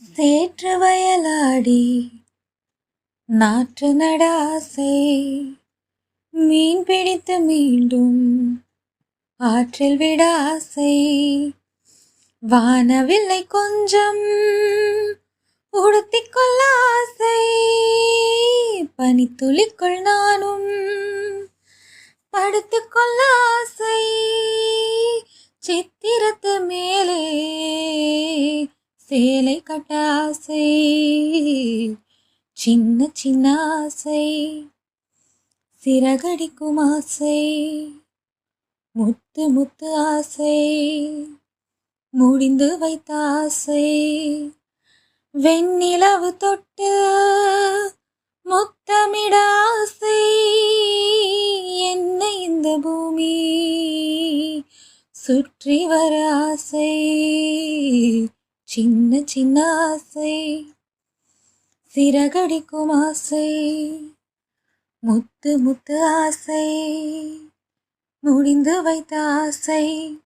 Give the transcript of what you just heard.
சேற்று வயலாடி நாற்று நடாசை, மீன் பிடித்து மீண்டும் ஆற்றில் விடாசை, வானவில்லை கொஞ்சம் உடுத்திக் கொள்ள ஆசை, பனித்துளிக்குள் நானும் படுத்துக் கொள்ள ஆசை, சித்திரத்து மேலே சேலை கட்ட ஆசை, சின்ன சின்ன ஆசை, சிறகடிக்கும் ஆசை, முத்து முத்து ஆசை, முடிந்து வைத்த ஆசை, வெண்ணிலவு தொட்டு முத்தமிட ஆசை, என்னை இந்த பூமி சுற்றி வர ஆசை, சின்ன சின்ன ஆசை, சிறகடிக்கும் ஆசை, முத்து முத்து ஆசை, முடிந்து வைத்த ஆசை.